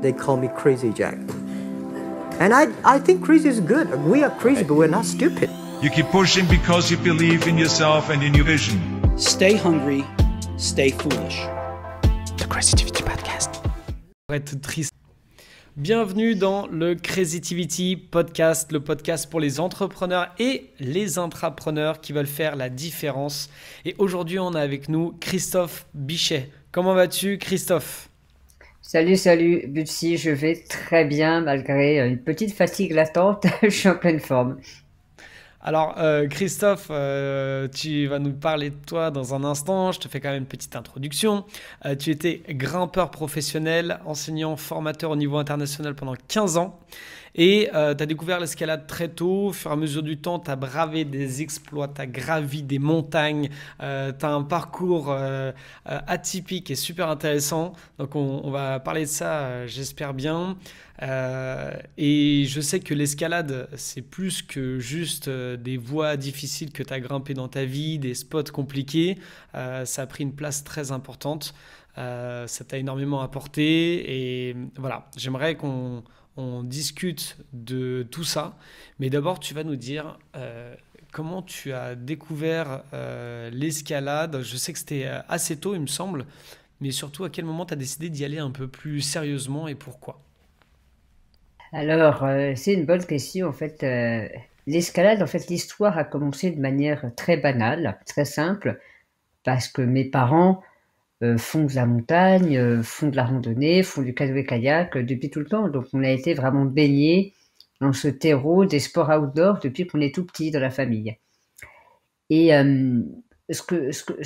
they call me Crazy Jack. And I think crazy is good. We are crazy, but we're not stupid. You keep pushing because you believe in yourself and in your vision. Stay hungry, stay foolish. The Creativity Podcast. Être triste. Bienvenue dans le Creativity Podcast, le podcast pour les entrepreneurs et les intrapreneurs qui veulent faire la différence. Et aujourd'hui, on a avec nous Christophe Bichet. Comment vas-tu, Christophe ? Salut, Butsy, je vais très bien malgré une petite fatigue latente, je suis en pleine forme. Alors, Christophe, tu vas nous parler de toi dans un instant. Je te fais quand même une petite introduction. Tu étais grimpeur professionnel, enseignant, formateur au niveau international pendant 15 ans. Et tu as découvert l'escalade très tôt. Au fur et à mesure du temps, tu as bravé des exploits, tu as gravi des montagnes. Tu as un parcours atypique et super intéressant. Donc, on va parler de ça, j'espère bien. Et je sais que l'escalade, c'est plus que juste des voies difficiles que tu as grimpées dans ta vie, des spots compliqués. Ça a pris une place très importante. Ça t'a énormément apporté. Et voilà, j'aimerais qu'on discute de tout ça. Mais d'abord, tu vas nous dire comment tu as découvert l'escalade. Je sais que c'était assez tôt, il me semble. Mais surtout, à quel moment tu as décidé d'y aller un peu plus sérieusement et pourquoi ? Alors, c'est une bonne question. En fait, l'escalade, l'histoire a commencé de manière très banale, très simple, parce que mes parents font de la montagne, font de la randonnée, font du canoë-kayak depuis tout le temps. Donc, on a été vraiment baignés dans ce terreau des sports outdoor depuis qu'on est tout petit dans la famille. Et ce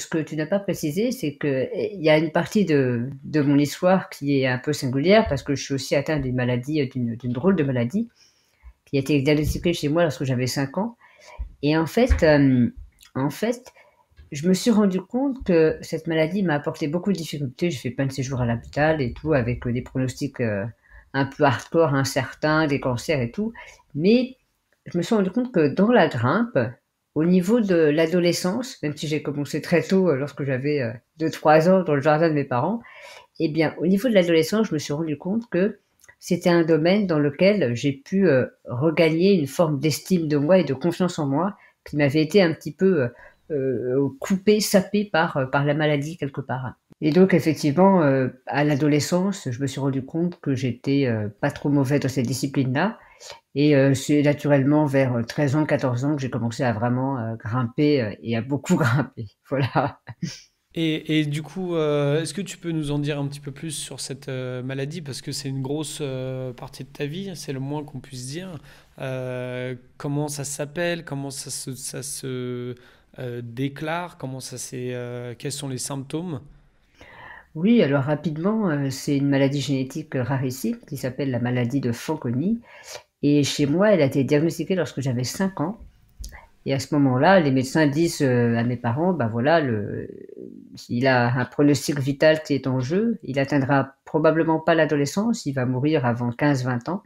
que tu n'as pas précisé, c'est qu'il y a une partie de mon histoire qui est un peu singulière parce que je suis aussi atteint d'une maladie, d'une drôle de maladie qui a été diagnostiquée chez moi lorsque j'avais 5 ans. Et en fait, je me suis rendu compte que cette maladie m'a apporté beaucoup de difficultés. J'ai fait plein de séjours à l'hôpital et tout, avec des pronostics un peu hardcore, incertains, des cancers et tout. Mais je me suis rendu compte que dans la grimpe, au niveau de l'adolescence, même si j'ai commencé très tôt, lorsque j'avais 2-3 ans dans le jardin de mes parents, eh bien, au niveau de l'adolescence, je me suis rendu compte que c'était un domaine dans lequel j'ai pu regagner une forme d'estime de moi et de confiance en moi qui m'avait été un petit peu coupée, sapée par la maladie quelque part. Et donc, effectivement, à l'adolescence, je me suis rendu compte que j'étais pas trop mauvais dans cette discipline-là. Et c'est naturellement vers 13 ans, 14 ans que j'ai commencé à vraiment grimper et à beaucoup grimper. Voilà. Et du coup, est-ce que tu peux nous en dire un petit peu plus sur cette maladie? Parce que c'est une grosse partie de ta vie, c'est le moins qu'on puisse dire. Comment ça s'appelle? Comment ça se déclare? Quels sont les symptômes? Oui, alors rapidement, c'est une maladie génétique rarissime qui s'appelle la maladie de Fanconi. Et chez moi, elle a été diagnostiquée lorsque j'avais 5 ans. Et à ce moment-là, les médecins disent à mes parents, ben voilà, il a un pronostic vital qui est en jeu. Il atteindra probablement pas l'adolescence. Il va mourir avant 15-20 ans.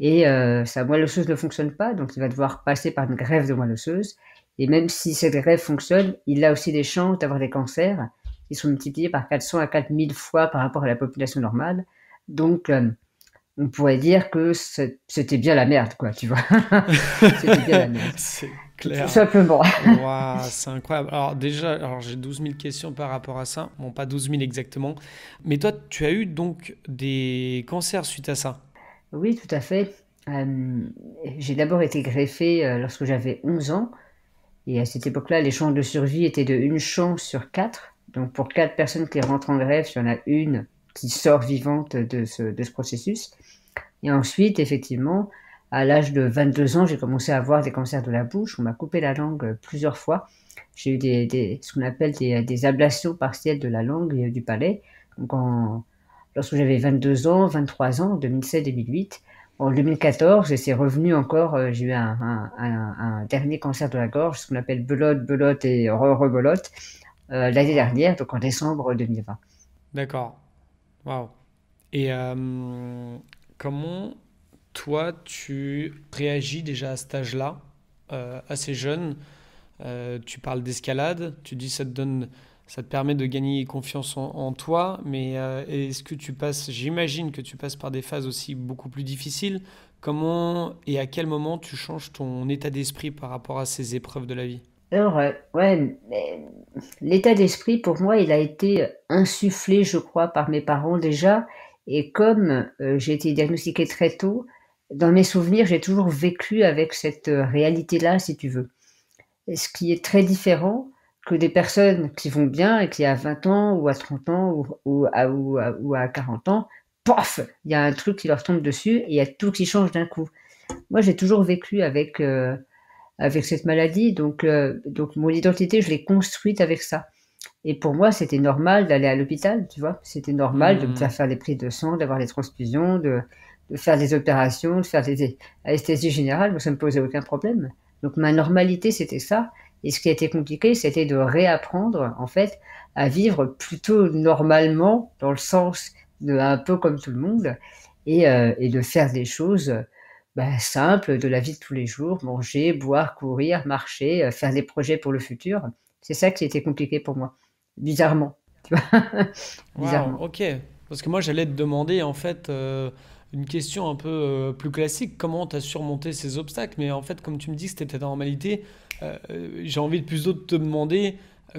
Et sa moelle osseuse ne fonctionne pas, donc il va devoir passer par une greffe de moelle osseuse. Et même si cette greffe fonctionne, il a aussi des chances d'avoir des cancers qui sont multipliés par 400 à 4000 fois par rapport à la population normale. Donc, on pourrait dire que c'était bien la merde, quoi, tu vois. C'était bien la merde. C'est clair. Tout simplement. Waouh, c'est incroyable. Alors déjà, j'ai 12 000 questions par rapport à ça. Bon, pas 12 000 exactement. Mais toi, tu as eu donc des cancers suite à ça? Oui, tout à fait. J'ai d'abord été greffée lorsque j'avais 11 ans. Et à cette époque-là, les chances de survie étaient de 1 chance sur 4. Donc pour 4 personnes qui rentrent en greffe, il y en a une qui sort vivante de ce processus. Et ensuite, effectivement, à l'âge de 22 ans, j'ai commencé à avoir des cancers de la bouche. On m'a coupé la langue plusieurs fois. J'ai eu ce qu'on appelle des ablations partielles de la langue et du palais. Donc lorsque j'avais 22 ans, 23 ans, en 2007-2008. En 2014, c'est revenu encore, j'ai eu un dernier cancer de la gorge, ce qu'on appelle belote et rebelote, l'année dernière, donc en décembre 2020. D'accord. Waouh. Et comment toi tu réagis déjà à cet âge-là, assez jeune? Tu parles d'escalade, tu dis ça te donne ça te permet de gagner confiance en toi, mais est-ce que j'imagine que tu passes par des phases aussi beaucoup plus difficiles. Comment et à quel moment tu changes ton état d'esprit par rapport à ces épreuves de la vie? Alors, ouais, mais l'état d'esprit pour moi, il a été insufflé, je crois, par mes parents déjà et comme, j'ai été diagnostiquée très tôt, dans mes souvenirs, j'ai toujours vécu avec cette, réalité-là, si tu veux. Et ce qui est très différent que des personnes qui vont bien et qui à 20 ans ou à 30 ans ou à 40 ans, pof! Il y a un truc qui leur tombe dessus et il y a tout qui change d'un coup. Moi, j'ai toujours vécu avec cette maladie, donc mon identité, je l'ai construite avec ça. Et pour moi, c'était normal d'aller à l'hôpital, tu vois? C'était normal de me Hmm. faire les prises de sang, d'avoir les transfusions, de faire des opérations, de faire des anesthésies générales, moi ça me posait aucun problème. Donc ma normalité, c'était ça et ce qui a été compliqué, c'était de réapprendre, en fait, à vivre plutôt normalement, dans le sens de un peu comme tout le monde et de faire des choses, simples de la vie de tous les jours, manger, boire, courir, marcher, faire des projets pour le futur. C'est ça qui était compliqué pour moi. Bizarrement, tu vois? Waouh, Bizarrement. ok. Parce que moi, j'allais te demander en fait une question un peu plus classique. Comment tu as surmonté ces obstacles? Mais en fait, comme tu me dis que c'était ta normalité, j'ai envie de plus d'autres te demander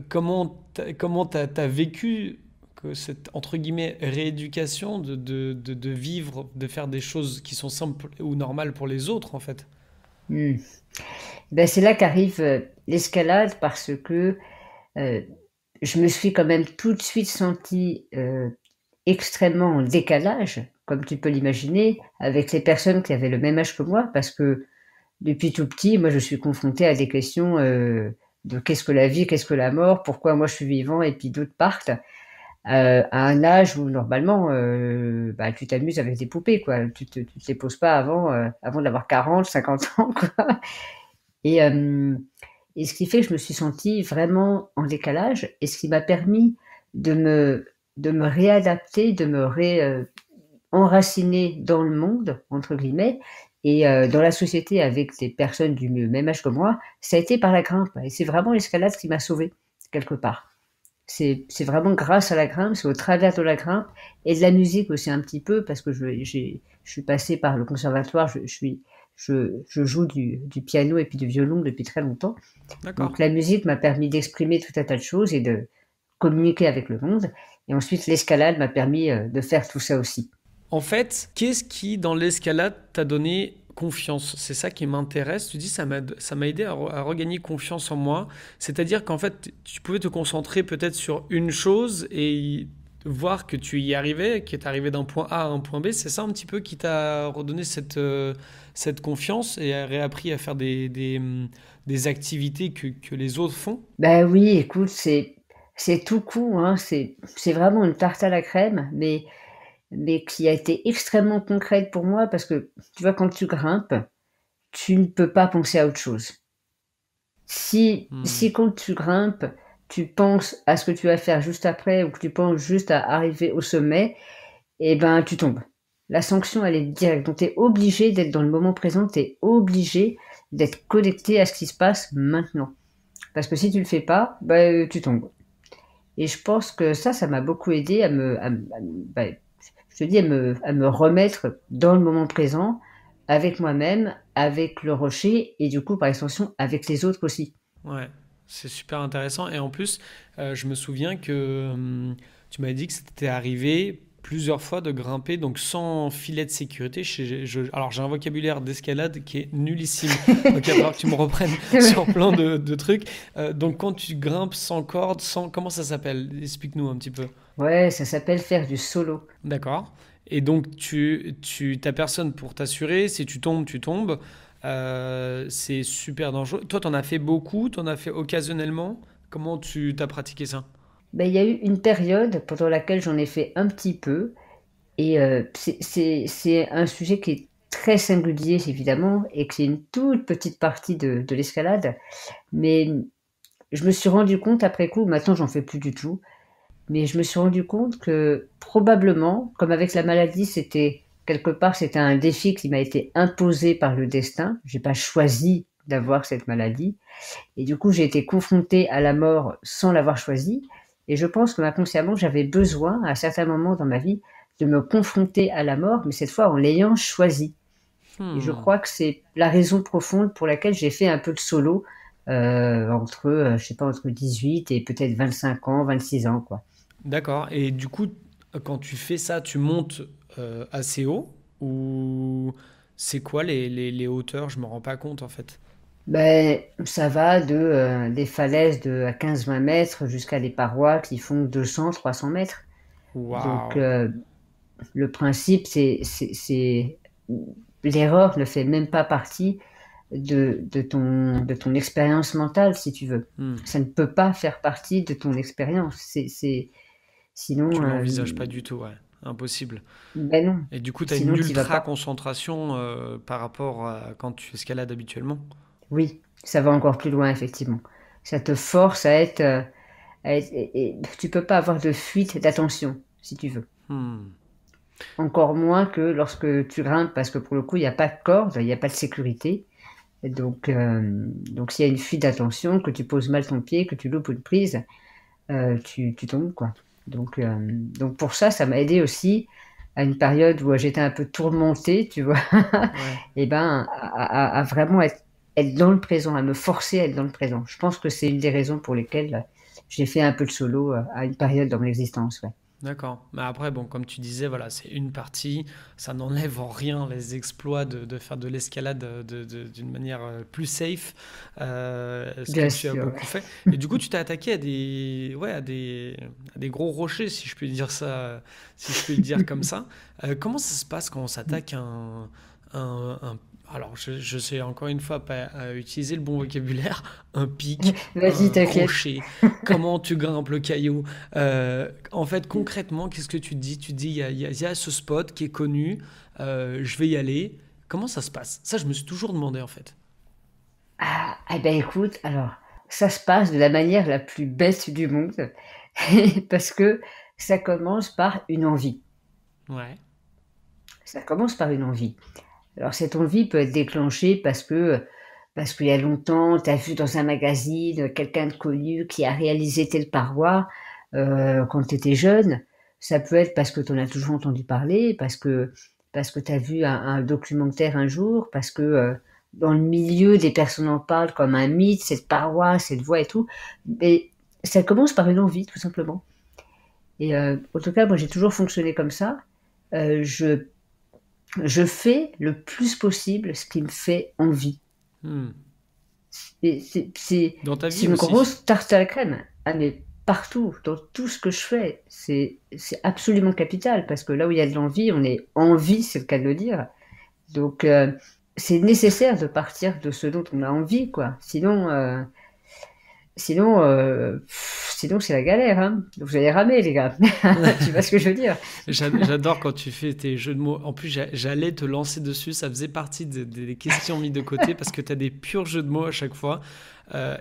comment t'as vécu que cette entre guillemets rééducation de vivre, de faire des choses qui sont simples ou normales pour les autres en fait. Mmh. C'est là qu'arrive, l'escalade parce que, heu, je me suis quand même tout de suite sentie, extrêmement en décalage, comme tu peux l'imaginer, avec les personnes qui avaient le même âge que moi. Parce que depuis tout petit, moi, je suis confrontée à des questions, de qu'est-ce que la vie? Qu'est-ce que la mort? Pourquoi moi je suis vivant et puis d'autres partent? À un âge où normalement, tu t'amuses avec des poupées, quoi. Tu te les poses pas avant d'avoir 40, 50 ans, quoi. Et hem et ce qui fait que je me suis sentie vraiment en décalage et ce qui m'a permis de me réadapter, de me enraciner «dans le monde» entre guillemets dans la société avec des personnes du même âge que moi, ça a été par la grimpe et c'est vraiment l'escalade qui m'a sauvée, quelque part. C'est vraiment grâce à la grimpe, c'est au travers de la grimpe et de la musique aussi un petit peu parce que je suis passée par le conservatoire, je joue du piano et puis du violon depuis très longtemps. D'accord. Donc la musique m'a permis d'exprimer tout un tas de choses et de communiquer avec le monde et ensuite l'escalade m'a permis, de faire tout ça aussi. En fait, qu'est-ce qui, dans l'escalade, t'a donné confiance? C'est ça qui m'intéresse. Tu dis, ça m'a aidé à regagner confiance en moi. C'est-à-dire qu'en fait, tu pouvais te concentrer peut-être sur une chose et voir que tu y arrivais, que tu arrivé d'un point A à un point B. C'est ça un petit peu qui t'a redonné cette confiance et a réappris à faire des activités que les autres font? Bah oui, écoute, c'est tout con, hein, c'est vraiment une tarte à la crème, mais qui a été extrêmement concrète pour moi parce que, tu vois, quand tu grimpes, tu ne peux pas penser à autre chose. Si Hmm. quand tu grimpes, tu penses à ce que tu vas faire juste après ou que tu penses juste à arriver au sommet, et ben, tu tombes. La sanction, elle est directe. Donc tu es obligé d'être dans le moment présent, tu es obligé d'être connecté à ce qui se passe maintenant. Parce que si tu le fais pas, tu tombes. Et je pense que ça m'a beaucoup aidé je te dis à me remettre dans le moment présent, avec moi-même, avec le rocher et du coup, par extension, avec les autres aussi. Ouais, c'est super intéressant. Et en plus, je me souviens que tu m'avais dit que c'était arrivé plusieurs fois de grimper donc sans filet de sécurité. Alors j'ai un vocabulaire d'escalade qui est nullissime. Donc il va falloir que tu me reprennes sur plein de trucs. Donc quand tu grimpes sans corde, sans... Comment ça s'appelle? Explique-nous un petit peu. Ouais, ça s'appelle faire du solo. D'accord. Et donc tu t'as personne pour t'assurer. Si tu tombes, tu tombes. C'est super dangereux. Toi, t'en as fait beaucoup, t'en as fait occasionnellement. Comment tu t'as pratiqué ça? Il y a eu une période pendant laquelle j'en ai fait un petit peu et c'est un sujet qui est très singulier évidemment et qui est une toute petite partie de l'escalade. Mais je me suis rendu compte après coup, maintenant j'en fais plus du tout, mais je me suis rendu compte que probablement, comme avec la maladie, c'était quelque part, c'était un défi qui m'a été imposé par le destin. J'ai pas choisi d'avoir cette maladie et du coup, j'ai été confrontée à la mort sans l'avoir choisie. Et je pense que inconsciemment, j'avais besoin, à certains moments dans ma vie, de me confronter à la mort, mais cette fois en l'ayant choisi. Et je crois que c'est la raison profonde pour laquelle j'ai fait un peu de solo je sais pas, entre 18 et peut-être 25 ans, 26 ans, quoi. D'accord. Et du coup, quand tu fais ça, tu montes assez haut ou c'est quoi les hauteurs? Je me rends pas compte en fait. Ben, ça va des falaises à 15-20 mètres jusqu'à des parois qui font 200-300 mètres. Donc, Waouh. le principe, l'erreur ne fait même pas partie de ton expérience mentale, si tu veux. Hmm. Ça ne peut pas faire partie de ton expérience. Sinon, Tu l'envisages pas du tout, ouais. Impossible. ben non. Et du coup, tu as une Sinon, tu vas ultra pas. concentration par rapport à quand tu escalades habituellement. Oui, ça va encore plus loin, effectivement. Ça te force et tu peux pas avoir de fuite d'attention, si tu veux. Hmm. Encore moins que lorsque tu grimpes, parce que pour le coup, il n'y a pas de corde, il n'y a pas de sécurité. Et donc s'il y a une fuite d'attention, que tu poses mal ton pied, que tu loupes une prise, tu tombes, quoi. Donc pour ça, ça m'a aidé aussi à une période où j'étais un peu tourmentée, tu vois, Ouais. et ben à vraiment être dans le présent, à me forcer à être dans le présent. Je pense que c'est une des raisons pour lesquelles j'ai fait un peu de solo à une période dans mon existence, ouais. D'accord. Mais après, bon, comme tu disais, voilà, c'est une partie. Ça n'enlève en rien les exploits de faire de l'escalade d'une manière plus safe, ce que Bien tu as sûr, beaucoup fait. Et du coup, tu t'es attaqué ouais, à des gros rochers, si je puis dire ça, si je puis le dire comme ça. Comment ça se passe quand on s'attaque à alors, je sais encore une fois pas utiliser le bon vocabulaire, un pic, Vas-y, un t'inquiète. rocher, comment tu grimpes le caillou. En fait, concrètement, qu'est-ce que tu te dis? Tu te dis, il y a ce spot qui est connu, je vais y aller. Comment ça se passe? Ça, je me suis toujours demandé, en fait. Ah, eh ben écoute, alors, ça se passe de la manière la plus bête du monde, parce que ça commence par une envie. Ouais. Ça commence par une envie. Alors cette envie peut être déclenchée parce qu'il y a longtemps, tu as vu dans un magazine quelqu'un de connu qui a réalisé telle paroi quand tu étais jeune. Ça peut être parce que tu en as toujours entendu parler, parce que tu as vu un documentaire un jour, parce que dans le milieu, des personnes en parlent comme un mythe, cette paroi, cette voie et tout. Mais ça commence par une envie, tout simplement. Et en tout cas, moi j'ai toujours fonctionné comme ça. Euh, je je fais le plus possible ce qui me fait envie. Hmm. Et Dans ta c'est vie une aussi. grosse tarte à la crème. Ah, mais partout, dans tout ce que je fais, c'est absolument capital parce que là où il y a de l'envie, on est en vie, c'est le cas de le dire. Donc, c'est nécessaire de partir de ce dont on a envie, quoi. Sinon, c'est la galère, hein. Vous allez ramer, les gars. Tu vois ce que je veux dire? J'adore quand tu fais tes jeux de mots. En plus, j'allais te lancer dessus. Ça faisait partie des questions mises de côté parce que tu as des purs jeux de mots à chaque fois.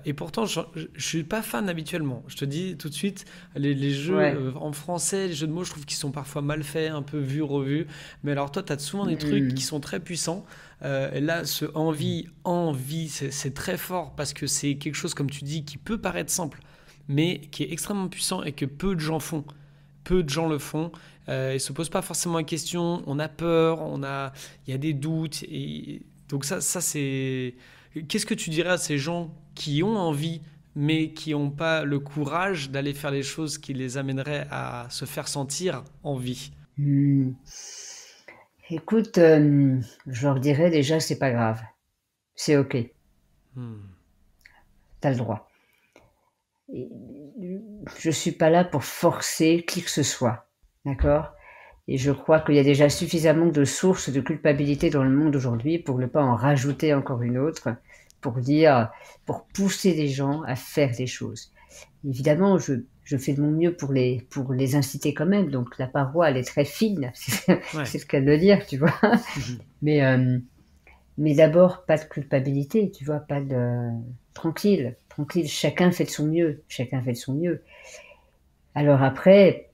Et pourtant, je suis pas fan habituellement. Je te dis tout de suite, les jeux Ouais. en français, les jeux de mots, je trouve qu'ils sont parfois mal faits, un peu vus, revus. Mais alors, toi, tu as souvent des trucs qui Mm. sont très puissants. Et là, ce envie, c'est très fort parce que c'est quelque chose, comme tu dis, qui peut paraître simple, mais qui est extrêmement puissant et que peu de gens font. Peu de gens le font. Ils se posent pas forcément la question. On a peur, il y a des doutes. Et donc ça c'est. Qu'est-ce que tu dirais à ces gens qui ont envie, mais qui n'ont pas le courage d'aller faire les choses qui les amèneraient à se faire sentir en vie? Mm. Écoute, je leur dirais déjà, c'est pas grave. C'est OK. Hmm. T'as le droit. Et je suis pas là pour forcer qui que ce soit. D'accord? Et je crois qu'il y a déjà suffisamment de sources de culpabilité dans le monde aujourd'hui pour ne pas en rajouter encore une autre, pour pousser les gens à faire des choses. Évidemment, je fais de mon mieux pour les inciter quand même. Donc la paroi, elle est très fine, Ouais. c'est le cas de le dire, tu vois. Mhm. Mais, euh, mais d'abord, pas de culpabilité, tu vois, pas de... Tranquille, tranquille, chacun fait de son mieux, chacun fait de son mieux. Alors après,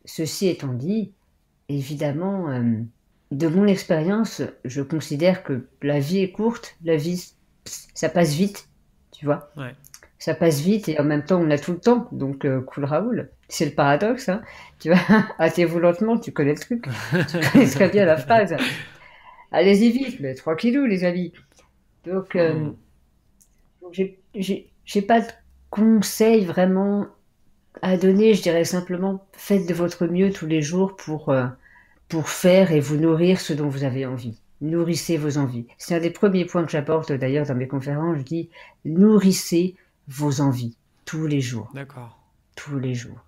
ceci étant dit, évidemment, de mon expérience, je considère que la vie est courte, la vie, ça passe vite, tu vois. Ouais. ça passe vite et en même temps on a tout le temps, donc cool Raoul. C'est le paradoxe, hein. Tu vois, hâtez-vous lentement, tu connais le truc, tu connais très bien la phrase. Allez-y vite, mais tranquillou les amis. Donc, j'ai pas de conseils vraiment à donner, je dirais simplement faites de votre mieux tous les jours pour faire et vous nourrir ce dont vous avez envie. Nourrissez vos envies. C'est un des premiers points que j'apporte d'ailleurs dans mes conférences. Je dis nourrissez vos envies tous les jours. D'accord. Tous les jours.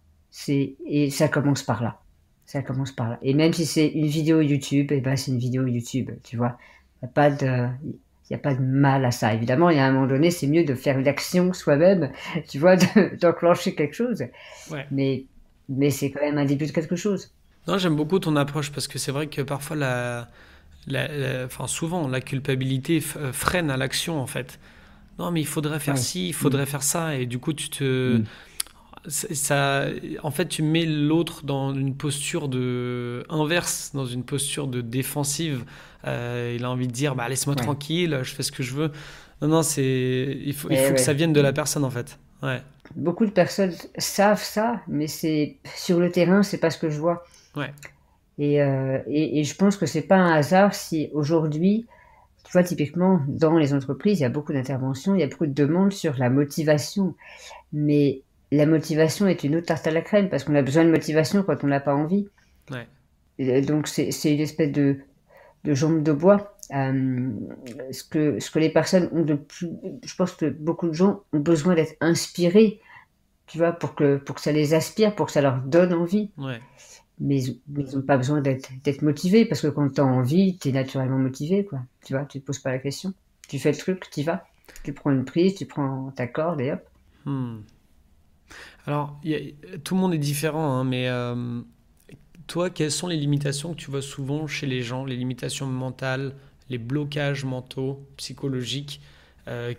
Et ça commence par là. Ça commence par là. Et même si c'est une vidéo YouTube, eh ben c'est une vidéo YouTube, tu vois. Il n'y a pas de, il y a pas de mal à ça. Évidemment, il y a un moment donné, c'est mieux de faire une action soi-même, tu vois, d'enclencher quelque chose. Ouais. Mais c'est quand même un début de quelque chose. Non, j'aime beaucoup ton approche parce que c'est vrai que parfois, enfin, souvent, la culpabilité freine à l'action en fait. Non, mais il faudrait faire Ouais. ci, il Mm. faudrait faire ça, et du coup, Mm. ça, en fait, tu mets l'autre dans une posture de inverse, dans une posture de défensive. Il a envie de dire, bah laisse-moi Ouais. tranquille, je fais ce que je veux. Non, non, il Eh faut que ça ouais. vienne de la personne en fait. Ouais, Beaucoup de personnes savent ça, mais c'est sur le terrain, c'est pas ce que je vois. ouais, Et je pense que c'est pas un hasard si aujourd'hui, tu vois, typiquement, dans les entreprises, il y a beaucoup d'interventions, il y a beaucoup de demandes sur la motivation. Mais la motivation est une autre tarte à la crème parce qu'on a besoin de motivation quand on n'a pas envie. ouais. Et donc, c'est une espèce de jambe de bois. Ce que les personnes ont de plus. Je pense que beaucoup de gens ont besoin d'être inspirés, tu vois, pour que ça les aspire, pour que ça leur donne envie. Ouais. Mais ils n'ont pas besoin d'être motivés parce que quand tu as envie, tu es naturellement motivé, quoi. Tu vois, tu te poses pas la question. Tu fais le truc, tu y vas. Tu prends une prise, tu prends ta corde et hop. Hmm. Alors, tout le monde est différent, hein, mais toi, quelles sont les limitations que tu vois souvent chez les gens, les limitations mentales, les blocages mentaux, psychologiques,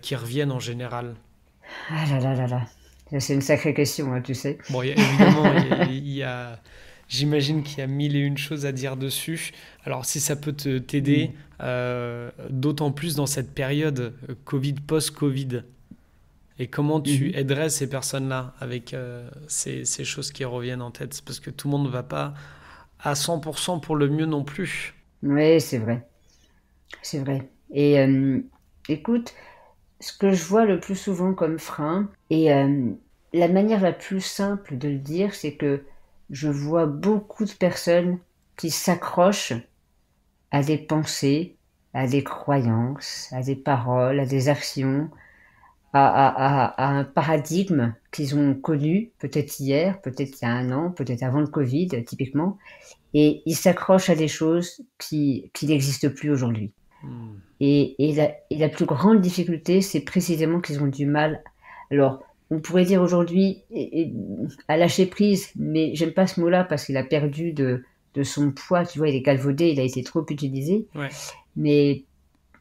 qui reviennent en général? Ah là là là là. Ça, c'est une sacrée question, hein, tu sais. Bon, évidemment, j'imagine qu'il y a mille et une choses à dire dessus. Alors, si ça peut t'aider, Mm. d'autant plus dans cette période Covid, post-Covid, et comment tu Mhm. aiderais ces personnes-là avec ces choses qui reviennent en tête? C'est parce que tout le monde ne va pas à 100% pour le mieux non plus. Oui, c'est vrai. C'est vrai. Et écoute, ce que je vois le plus souvent comme frein, et la manière la plus simple de le dire, c'est que je vois beaucoup de personnes qui s'accrochent à des pensées, à des croyances, à des paroles, à des actions, à un paradigme qu'ils ont connu, peut-être hier, peut-être il y a un an, peut-être avant le Covid, typiquement, et ils s'accrochent à des choses qui n'existent plus aujourd'hui. Hmm. Et la plus grande difficulté, c'est précisément qu'ils ont du mal. Alors, on pourrait dire aujourd'hui à lâcher prise, mais j'aime pas ce mot-là parce qu'il a perdu de son poids, tu vois, il est galvaudé, il a été trop utilisé. Ouais, Mais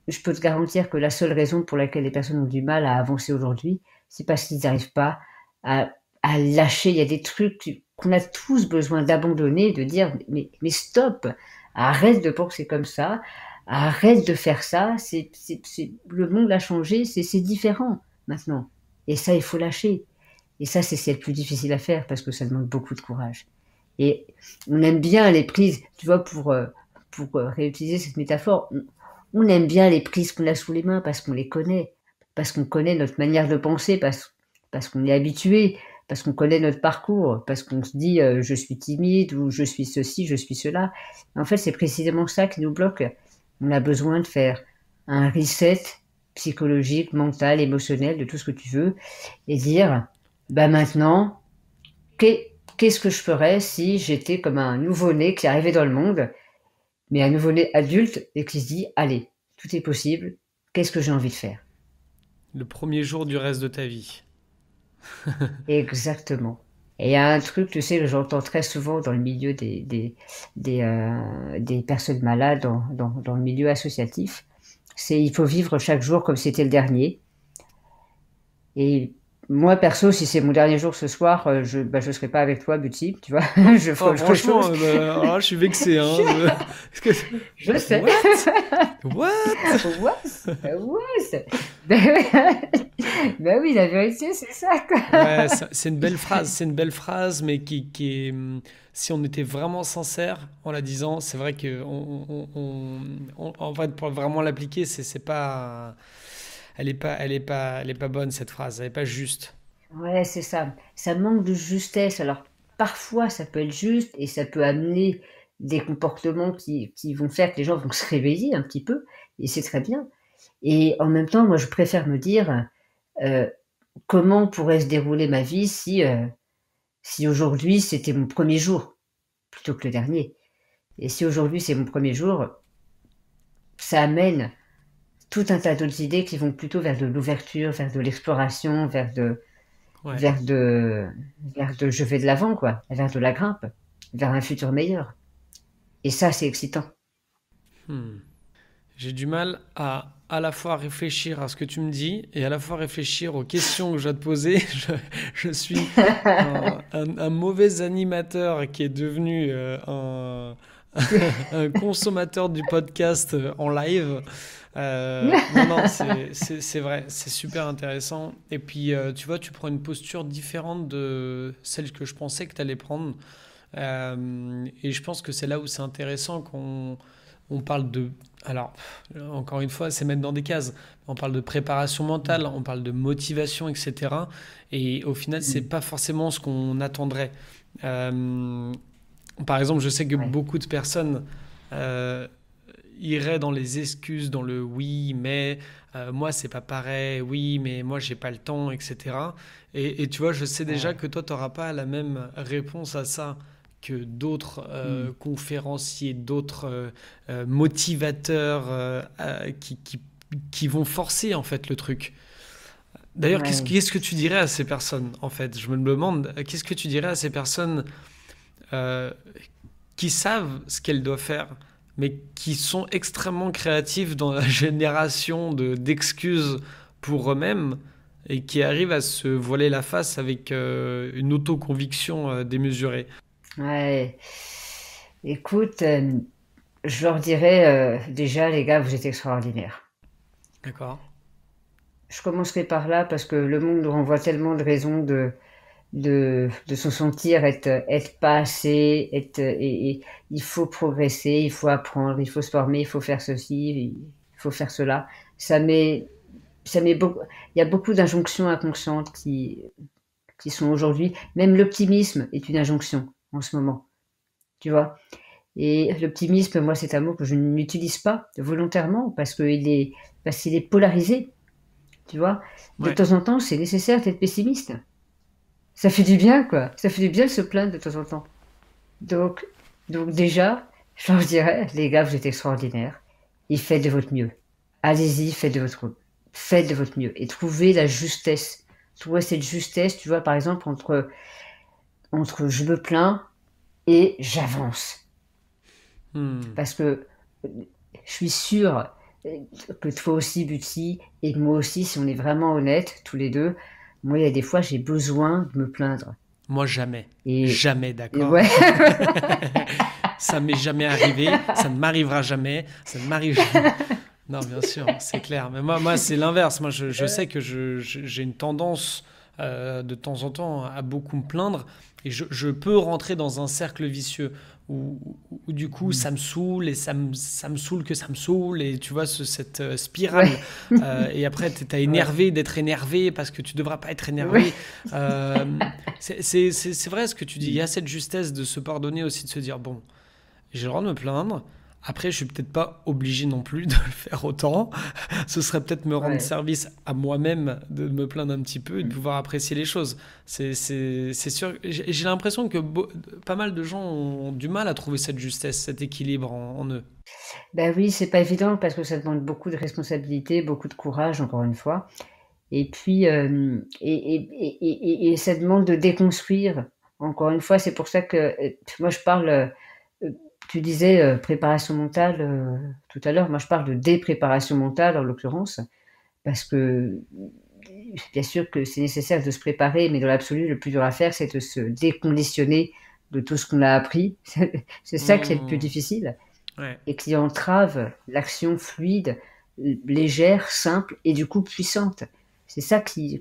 je peux te garantir que la seule raison pour laquelle les personnes ont du mal à avancer aujourd'hui, c'est parce qu'ils n'arrivent pas à, à lâcher. Il y a des trucs qu'on a tous besoin d'abandonner, de dire mais stop, arrête de penser comme ça, arrête de faire ça. Le monde a changé, c'est différent maintenant. Et ça, il faut lâcher. Et ça, c'est ce qui est le plus difficile à faire parce que ça demande beaucoup de courage. Et on aime bien les prises, tu vois, pour réutiliser cette métaphore, on aime bien les prises qu'on a sous les mains parce qu'on les connaît, parce qu'on connaît notre manière de penser, parce qu'on est habitué, parce qu'on connaît notre parcours, parce qu'on se dit je suis timide ou je suis ceci, je suis cela. En fait, c'est précisément ça qui nous bloque. On a besoin de faire un reset psychologique, mental, émotionnel, de tout ce que tu veux, et dire, bah maintenant, qu'est-ce que je ferais si j'étais comme un nouveau-né qui arrivait dans le monde, mais un nouveau-né adulte et qui se dit, allez, tout est possible, qu'est-ce que j'ai envie de faire? le premier jour du reste de ta vie. Exactement. Et il y a un truc, tu sais, que j'entends très souvent dans le milieu des personnes malades, dans le milieu associatif, c'est il faut vivre chaque jour comme si c'était le dernier. Et moi, perso, si c'est mon dernier jour ce soir, je serai pas avec toi, Butsy, tu vois. Je ferai Oh, autre franchement, chose. alors là, je suis vexé. Hein. Parce que- Je sais. What? What? What? Ben oui, la vérité, c'est ça, quoi. Ouais, c'est une belle phrase, mais qui est, si on était vraiment sincère en la disant, c'est vrai que en fait, pour vraiment l'appliquer, c'est pas, elle est pas bonne cette phrase, elle est pas juste. Ouais, c'est ça. Ça manque de justesse. Alors, parfois, ça peut être juste et ça peut amener des comportements qui vont faire que les gens vont se réveiller un petit peu, et c'est très bien. Et en même temps, moi, je préfère me dire, euh, comment pourrait se dérouler ma vie si aujourd'hui c'était mon premier jour plutôt que le dernier. Et si aujourd'hui c'est mon premier jour, ça amène tout un tas d'autres idées qui vont plutôt vers de l'ouverture, vers de l'exploration, Ouais. vers de, vers de je vais de l'avant, quoi, vers de la grimpe, vers un futur meilleur. Et ça, c'est excitant. Hmm. J'ai du mal à la fois réfléchir à ce que tu me dis et à la fois réfléchir aux questions que je dois te poser. Je suis un mauvais animateur qui est devenu un consommateur du podcast en live. Non, non, c'est vrai, c'est super intéressant. Et puis, tu vois, tu prends une posture différente de celle que je pensais que tu allais prendre. Et je pense que c'est là où c'est intéressant qu'on on parle de... Alors, encore une fois, c'est mettre dans des cases. On parle de préparation mentale, on parle de motivation, etc. Et au final, c'est pas forcément ce qu'on attendrait. Euh, Par exemple, je sais que Ouais. beaucoup de personnes euh, iraient dans les excuses, dans le oui, mais moi c'est pas pareil, oui, mais moi j'ai pas le temps, etc. Et tu vois, je sais déjà Ouais. que toi, tu n'auras pas la même réponse à ça que d'autres Mm. conférenciers, d'autres motivateurs qui vont forcer en fait le truc. D'ailleurs, Ouais. qu'est-ce que tu dirais à ces personnes en fait? Je me demande, qu'est-ce que tu dirais à ces personnes euh, qui savent ce qu'elles doivent faire, mais qui sont extrêmement créatives dans la génération d'excuses pour eux-mêmes et qui arrivent à se voiler la face avec une autoconviction démesurée. Ouais. Écoute, je leur dirais, déjà, les gars, vous êtes extraordinaires. D'accord? Je commencerai par là parce que le monde nous renvoie tellement de raisons de se sentir être pas assez, et il faut progresser, il faut apprendre, il faut se former, il faut faire ceci, il faut faire cela. Ça met, ça met beaucoup, il y a beaucoup d'injonctions inconscientes qui sont aujourd'hui, même l'optimisme est une injonction en ce moment, tu vois. Et l'optimisme, moi, c'est un mot que je n'utilise pas volontairement parce qu'il est polarisé, tu vois. De Ouais. temps en temps, c'est nécessaire d'être pessimiste. Ça fait du bien, quoi. Ça fait du bien de se plaindre de temps en temps. Donc, donc déjà, je leur dirais, les gars, vous êtes extraordinaires. Et faites de votre mieux. Allez-y, faites de votre mieux. Et trouvez la justesse. Trouvez cette justesse, tu vois, par exemple, entre je me plains et j'avance. Hmm. Parce que je suis sûre que toi aussi, Butsy, et moi aussi, si on est vraiment honnêtes, tous les deux, moi, il y a des fois, j'ai besoin de me plaindre. Moi, jamais. Et, Jamais, et d'accord? ouais, Ça m'est jamais arrivé, ça ne m'arrivera jamais, ça ne m'arrive jamais. Non, bien sûr, c'est clair. Mais moi c'est l'inverse. Moi, je sais que j'ai une tendance de temps en temps à beaucoup me plaindre et je peux rentrer dans un cercle vicieux où du coup ça me saoule et ça me saoule que ça me saoule et tu vois cette spirale. ouais, Et après, t'as ouais, énervé d'être énervé parce que tu devras pas être ouais, énervé. Euh, c'est vrai ce que tu dis. Il y a cette justesse de se pardonner aussi, de se dire, bon, j'ai le droit de me plaindre. Après, je suis peut-être pas obligé non plus de le faire autant. Ce serait peut-être me rendre ouais. service à moi-même de me plaindre un petit peu et de pouvoir apprécier les choses. C'est sûr. J'ai l'impression que pas mal de gens ont du mal à trouver cette justesse, cet équilibre en eux. Ben oui, c'est pas évident parce que ça demande beaucoup de responsabilité, beaucoup de courage, encore une fois. Et puis, et ça demande de déconstruire. Encore une fois, c'est pour ça que moi je parle. Tu disais préparation mentale tout à l'heure. Moi, je parle de dépréparation mentale en l'occurrence, parce que bien sûr que c'est nécessaire de se préparer, mais dans l'absolu, le plus dur à faire, c'est de se déconditionner de tout ce qu'on a appris. C'est ça qui est le plus Mmh. difficile Ouais. et qui entrave l'action fluide, légère, simple et du coup puissante. C'est ça qui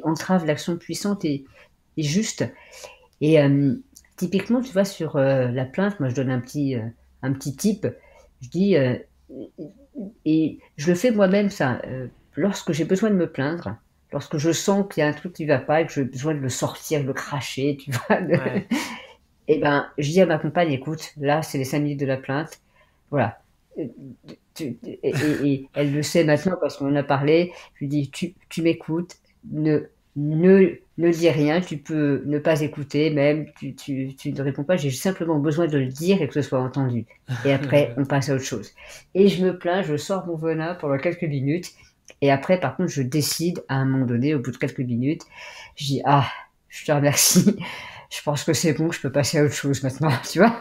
entrave l'action puissante et juste. Et typiquement, tu vois, sur la plainte, moi je donne un petit tip. Je dis, et je le fais moi-même, ça, lorsque j'ai besoin de me plaindre, lorsque je sens qu'il y a un truc qui ne va pas et que j'ai besoin de le sortir, de le cracher, tu vois, Ouais. et ben, je dis à ma compagne, écoute, là, c'est les 5 minutes de la plainte. Voilà. Euh, et elle le sait maintenant parce qu'on en a parlé. Je lui dis, tu m'écoutes, ne, ne dis rien, tu peux ne pas écouter, même, tu ne réponds pas. J'ai simplement besoin de le dire et que ce soit entendu. Et après, on passe à autre chose. Et je me plains, je sors mon venin pendant quelques minutes. Et après, par contre, je décide à un moment donné, au bout de quelques minutes, je dis, ah, je te remercie. Je pense que c'est bon, je peux passer à autre chose maintenant, tu vois?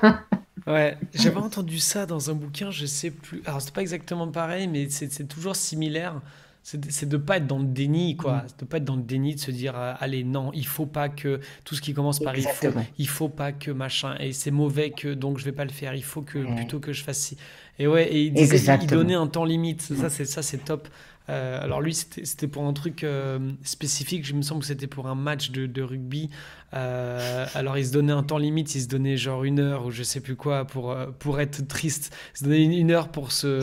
Ouais, j'avais entendu ça dans un bouquin, je sais plus. Alors, c'est pas exactement pareil, mais c'est toujours similaire. C'est de pas être dans le déni, quoi. C'est de pas être dans le déni, de se dire, allez, non, il faut pas que tout ce qui commence par Exactement. il faut pas que machin, et c'est mauvais que donc je vais pas le faire. Il faut que Ouais. plutôt que je fasse ci. Et ouais, et il donnait Exactement. un temps limite. Ça, c'est top. Alors lui, c'était pour un truc spécifique. Je me semble que c'était pour un match de rugby. Alors il se donnait un temps limite. Il se donnait genre 1 heure ou je sais plus quoi pour être triste. Il se donnait 1 heure se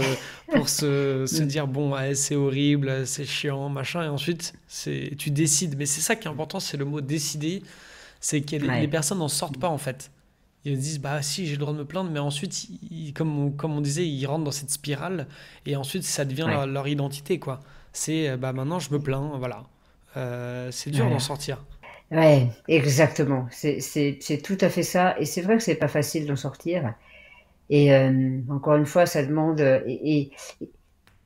Mm. dire bon, ouais, c'est horrible, c'est chiant, machin. Et ensuite, tu décides. Mais c'est ça qui est important, c'est le mot décider. C'est que les Ouais. personnes n'en sortent pas en fait. Ils se disent, bah si, j'ai le droit de me plaindre, mais ensuite, comme on disait, ils rentrent dans cette spirale, et ensuite, ça devient Ouais. leur identité, quoi. C'est, bah maintenant, je me plains, voilà. C'est dur d'en Voilà. sortir. Ouais, exactement. C'est tout à fait ça. Et c'est vrai que c'est pas facile d'en sortir. Et encore une fois, ça demande. Et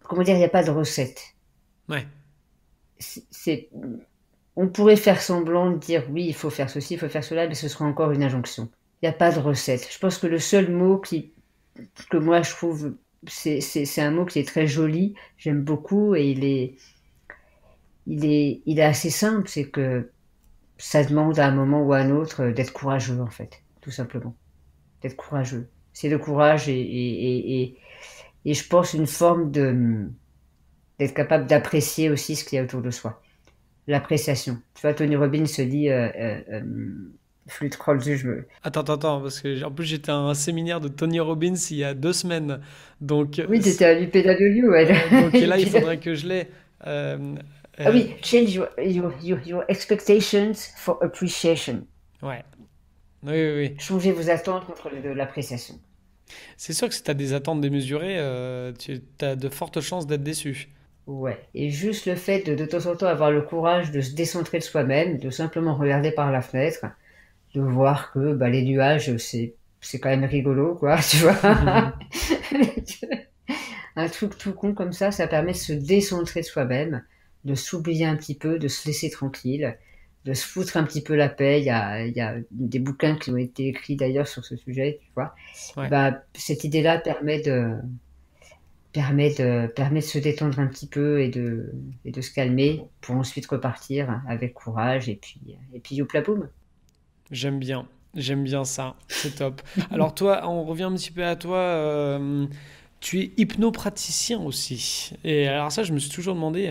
comment dire, il n'y a pas de recette. Ouais, C'est, on pourrait faire semblant de dire oui, il faut faire ceci, il faut faire cela, mais ce sera encore une injonction. Il n'y a pas de recette. Je pense que le seul mot que moi je trouve, c'est un mot qui est très joli. J'aime beaucoup et il est assez simple. C'est que ça demande à un moment ou à un autre d'être courageux, en fait, tout simplement. D'être courageux. C'est le courage et je pense une forme d'être capable d'apprécier aussi ce qu'il y a autour de soi. L'appréciation. Tu vois, Tony Robbins se dit, flûte crawl, attends, parce que en plus, j'étais à un séminaire de Tony Robbins il y a 2 semaines, donc, Oui, tu étais à l'UPW, ouais. et là, il faudrait que je l'ai. Euh, Ah euh, oui, change your expectations for appreciation. ouais, oui, oui, oui. Changez vos attentes contre de l'appréciation. C'est sûr que si tu as des attentes démesurées, tu as de fortes chances d'être déçu. Ouais. Et juste le fait de temps en temps avoir le courage de se décentrer de soi-même, de simplement regarder par la fenêtre, de voir que bah, les nuages, c'est quand même rigolo, quoi, tu vois. Un truc tout con comme ça permet de se décentrer de soi-même, de s'oublier un petit peu, de se laisser tranquille, de se foutre un petit peu la paix. Il y a des bouquins qui ont été écrits d'ailleurs sur ce sujet, tu vois. Ouais. Bah, cette idée-là permet de se détendre un petit peu et de se calmer pour ensuite repartir avec courage et puis youpla boum. J'aime bien, j'aime bien ça, c'est top. Alors toi, on revient un petit peu à toi, tu es hypnopraticien aussi. Et alors ça, je me suis toujours demandé,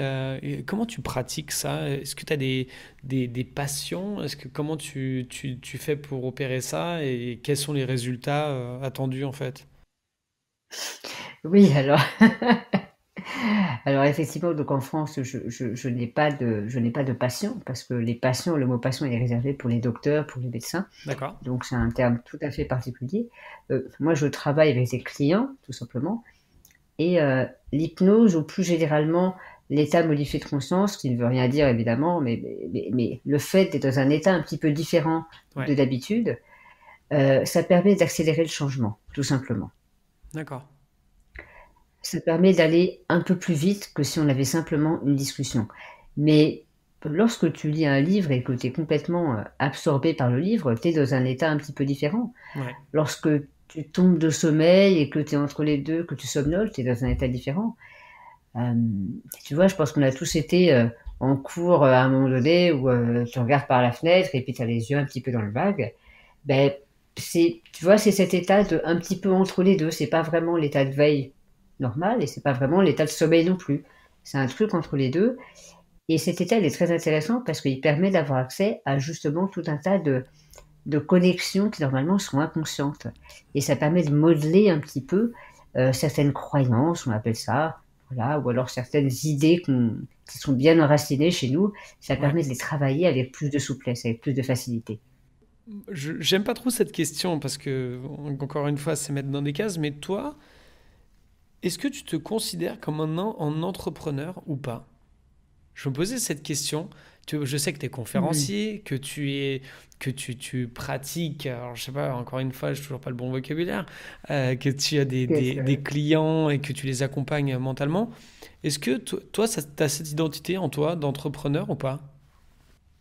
comment tu pratiques ça? Est-ce que tu as des passions? Comment tu fais pour opérer ça? Et quels sont les résultats attendus en fait? Oui, alors effectivement, donc en France, je n'ai pas de patient parce que les patients, le mot patient est réservé pour les docteurs, pour les médecins. D'accord? Donc c'est un terme tout à fait particulier. Moi, je travaille avec des clients, tout simplement. Et l'hypnose, ou plus généralement l'état modifié de conscience, qui ne veut rien dire évidemment, mais le fait d'être dans un état un petit peu différent Ouais, de d'habitude, ça permet d'accélérer le changement, tout simplement. d'accord. Ça permet d'aller un peu plus vite que si on avait simplement une discussion. Mais lorsque tu lis un livre et que tu es complètement absorbé par le livre, tu es dans un état un petit peu différent. Ouais, Lorsque tu tombes de sommeil et que tu es entre les deux, que tu somnoles, tu es dans un état différent. Euh, Tu vois, je pense qu'on a tous été en cours à un moment donné où tu regardes par la fenêtre et puis tu as les yeux un petit peu dans le vague. Ben, tu vois, c'est cet état de un petit peu entre les deux. C'est pas vraiment l'état de veille normal et c'est pas vraiment l'état de sommeil non plus. C'est un truc entre les deux. Et cet état, il est très intéressant parce qu'il permet d'avoir accès à justement tout un tas de connexions qui normalement sont inconscientes. Et ça permet de modeler un petit peu certaines croyances, on appelle ça, voilà, ou alors certaines idées qui sont bien enracinées chez nous. Ça Ouais. permet de les travailler avec plus de souplesse, avec plus de facilité. J'aime pas trop cette question parce que, encore une fois, c'est mettre dans des cases, mais toi, est-ce que tu te considères comme un entrepreneur ou pas? Je me posais cette question. Je sais que tu es Mhm. conférencier, que tu pratiques, alors je sais pas, encore une fois, je n'ai toujours pas le bon vocabulaire, que tu as des clients et que tu les accompagnes mentalement. Est-ce que toi, tu as cette identité en toi d'entrepreneur ou pas?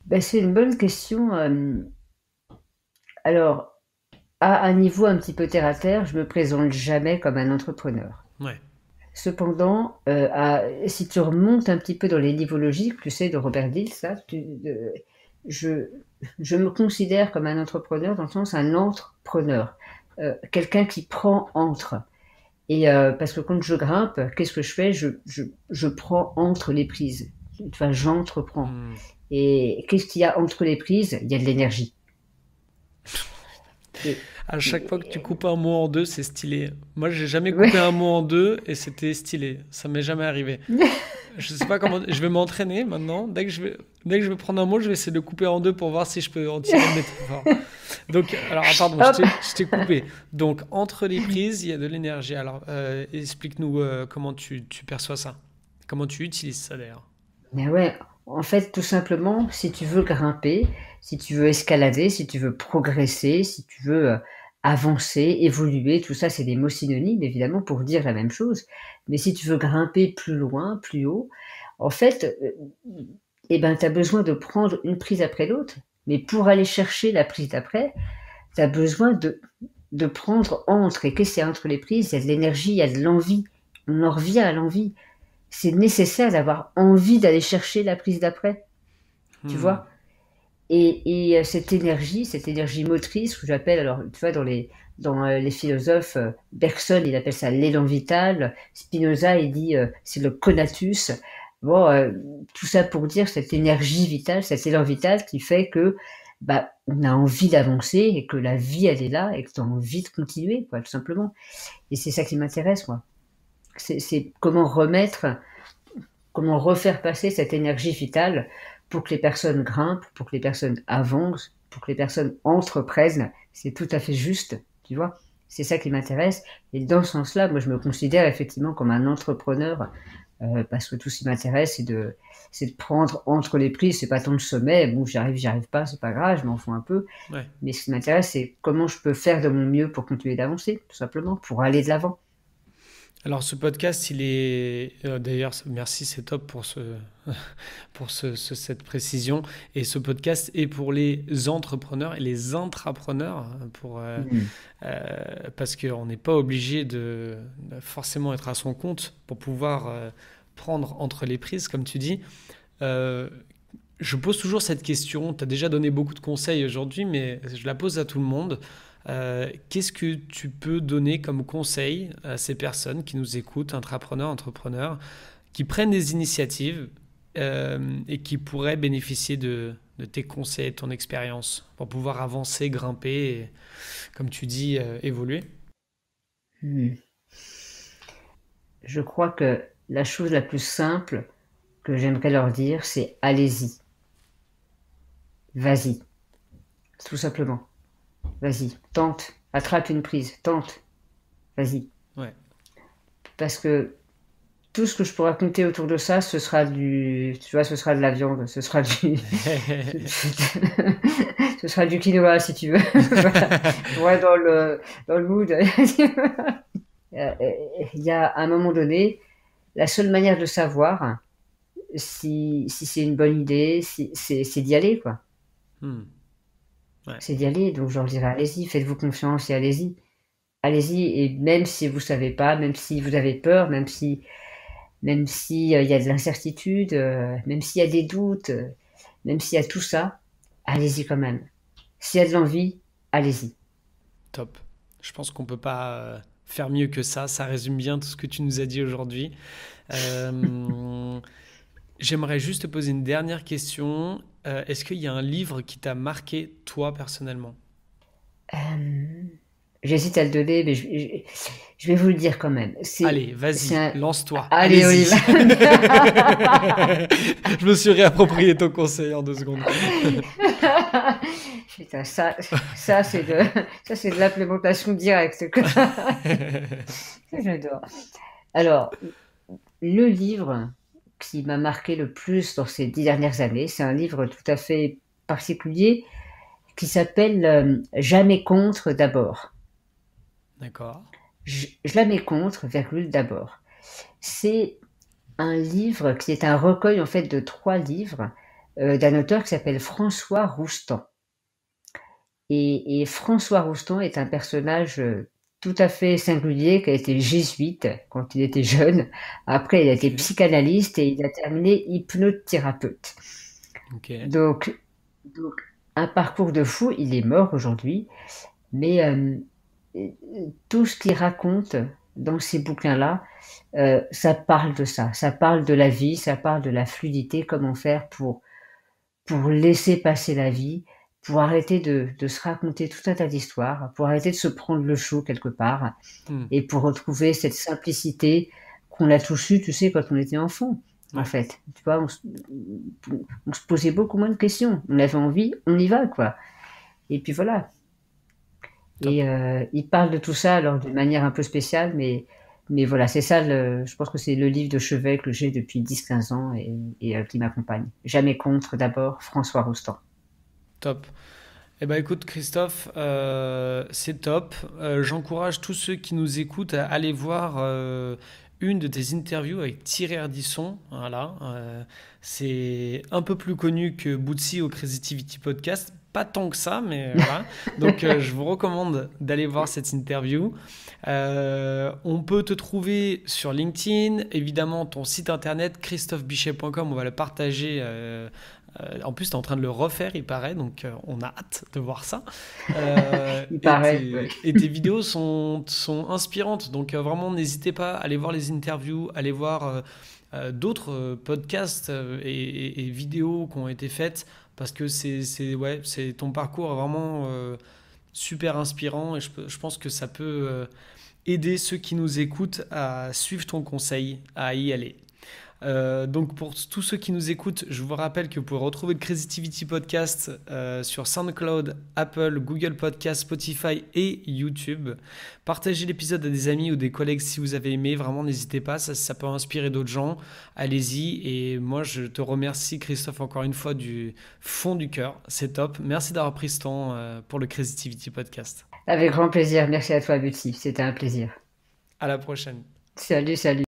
Ben, c'est une bonne question. Alors, à un niveau un petit peu terre à terre, je me présente jamais comme un entrepreneur. Ouais. Cependant, si tu remontes un petit peu dans les niveaux logiques, tu sais, de Robert Dills, ça, je, je me considère comme un entrepreneur dans le sens un entrepreneur, quelqu'un qui prend entre. Et parce que quand je grimpe, qu'est-ce que je fais? Je prends entre les prises. Enfin, j'entreprends. Hmm. Et qu'est-ce qu'il y a entre les prises? Il y a de l'énergie. Et, À chaque fois que tu et- coupes un mot en deux, c'est stylé. Moi, j'ai jamais ouais. coupé un mot en deux et c'était stylé. Ça m'est jamais arrivé. Je sais pas comment. Je vais m'entraîner maintenant. Dès que je vais prendre un mot, je vais essayer de le couper en deux pour voir si je peux en tirer une métaphore. Donc, alors, pardon, Hop. je t'ai coupé. Donc, entre les prises, il y a de l'énergie. Alors, explique-nous comment tu perçois ça. Comment tu utilises ça d'ailleurs. Mais ouais, en fait, tout simplement, si tu veux grimper, si tu veux escalader, si tu veux progresser, si tu veux avancer, évoluer, tout ça, c'est des mots synonymes, évidemment, pour dire la même chose. Mais si tu veux grimper plus loin, plus haut, en fait, eh ben, tu as besoin de prendre une prise après l'autre. Mais pour aller chercher la prise d'après, tu as besoin de prendre entre. Et qu'est-ce qu'il y a entre les prises? Il y a de l'énergie, il y a de l'envie. On en revient à l'envie. C'est nécessaire d'avoir envie d'aller chercher la prise d'après, tu Hmm. vois. Et cette énergie motrice que j'appelle, alors tu vois, dans les philosophes, Bergson, il appelle ça l'élan vital, Spinoza, il dit c'est le conatus. Bon, tout ça pour dire cette énergie vitale, cet élan vital qui fait que bah, on a envie d'avancer et que la vie, elle est là et que tu as envie de continuer, quoi, tout simplement. Et c'est ça qui m'intéresse, moi. C'est comment refaire passer cette énergie vitale pour que les personnes grimpent, pour que les personnes avancent, pour que les personnes entreprennent. C'est tout à fait juste, tu vois. C'est ça qui m'intéresse. Et dans ce sens-là, moi, je me considère effectivement comme un entrepreneur parce que tout ce qui m'intéresse, c'est de prendre entre les prises. C'est pas tant le sommet. Bon, j'y arrive pas, c'est pas grave, je m'en fous un peu. Ouais. Mais ce qui m'intéresse, c'est comment je peux faire de mon mieux pour continuer d'avancer, tout simplement, pour aller de l'avant. Alors ce podcast, il est d'ailleurs, merci, c'est top pour cette précision. Et ce podcast est pour les entrepreneurs et les intrapreneurs, hein, Mhm. parce qu'on n'est pas obligé de forcément être à son compte pour pouvoir prendre entre les prises, comme tu dis. Euh, je pose toujours cette question. Tu as déjà donné beaucoup de conseils aujourd'hui, mais je la pose à tout le monde. Qu'est-ce que tu peux donner comme conseil à ces personnes qui nous écoutent, intrapreneurs, entrepreneurs, qui prennent des initiatives et qui pourraient bénéficier de tes conseils, de ton expérience pour pouvoir avancer, grimper et, comme tu dis, évoluer? Mhm. Je crois que la chose la plus simple que j'aimerais leur dire, c'est allez-y, vas-y, tout simplement. Vas-y, tente, attrape une prise, tente, vas-y. Ouais. Parce que tout ce que je pourrais raconter autour de ça, ce sera tu vois, ce sera de la viande, ce sera ce sera du quinoa si tu veux. Voilà. Pour être dans le mood. Il y a un moment donné, la seule manière de savoir si c'est une bonne idée, c'est d'y aller, quoi. Hmm. Ouais. C'est d'y aller. Donc, je leur dirais, allez-y, faites-vous confiance et allez-y. Allez-y. Et même si vous savez pas, même si vous avez peur, même si même s'il y a de l'incertitude, même s'il y a des doutes, même s'il y a tout ça, allez-y quand même. S'il y a de l'envie, allez-y. Top. Je pense qu'on peut pas faire mieux que ça. Ça résume bien tout ce que tu nous as dit aujourd'hui. Euh, J'aimerais juste te poser une dernière question. Est-ce qu'il y a un livre qui t'a marqué, toi, personnellement? Euh, J'hésite à le donner, mais je vais vous le dire quand même. Allez, C'est vas-y, un... lance-toi. Allez, on y Allez-y. va. Je me suis réapproprié ton conseil en 2 secondes. Putain, ça c'est de l'implémentation directe, quoi. J'adore. Alors, le livre qui m'a marqué le plus dans ces 10 dernières années, c'est un livre tout à fait particulier qui s'appelle Jamais contre d'abord. D'accord. Jamais contre, virgule, d'abord. C'est un livre qui est un recueil en fait de 3 livres d'un auteur qui s'appelle François Roustan. Et François Roustan est un personnage tout à fait singulier qui a été jésuite quand il était jeune. Après, il a été Ok. psychanalyste et il a terminé hypnothérapeute. Ok. Donc un parcours de fou. Il est mort aujourd'hui, mais euh, tout ce qu'il raconte dans ces bouquins-là, ça parle de ça. Ça parle de la vie, ça parle de la fluidité, comment faire pour laisser passer la vie, pour arrêter de se raconter tout un tas d'histoires, pour arrêter de se prendre le chaud quelque part, Hmm. et pour retrouver cette simplicité qu'on a tous eu, tu sais, quand on était enfant, en Ouais. fait. Tu vois, on se posait beaucoup moins de questions. On avait envie, on y va, quoi. Et puis voilà. Top. Et il parle de tout ça, alors d'une manière un peu spéciale, mais voilà, c'est ça, je pense que c'est le livre de chevet que j'ai depuis 10-15 ans et qui m'accompagne. Jamais contre, d'abord, François Roustan. Top. Eh ben écoute Christophe, c'est top. J'encourage tous ceux qui nous écoutent à aller voir une de tes interviews avec Thierry Ardisson. Voilà, c'est un peu plus connu que Bootsy au Creativity Podcast. Pas tant que ça, mais voilà. Donc je vous recommande d'aller voir cette interview. On peut te trouver sur LinkedIn, évidemment ton site internet christophebichet.com, on va le partager. En plus, tu es en train de le refaire, il paraît, donc on a hâte de voir ça. Il paraît, ouais. Et tes vidéos sont inspirantes, donc vraiment n'hésitez pas à aller voir les interviews, aller voir d'autres podcasts et vidéos qui ont été faites, parce que ouais, c'est ton parcours est vraiment super inspirant et je pense que ça peut aider ceux qui nous écoutent à suivre ton conseil, à y aller. Donc pour tous ceux qui nous écoutent, je vous rappelle que vous pouvez retrouver le Creativity Podcast sur SoundCloud, Apple, Google Podcast, Spotify et YouTube. Partagez l'épisode à des amis ou des collègues si vous avez aimé, vraiment n'hésitez pas, ça peut inspirer d'autres gens, allez-y. Et moi je te remercie Christophe encore une fois du fond du cœur, c'est top. Merci d'avoir pris ce temps pour le Creativity Podcast. Avec grand plaisir. Merci à toi, Betsy. C'était un plaisir. À la prochaine. Salut, salut.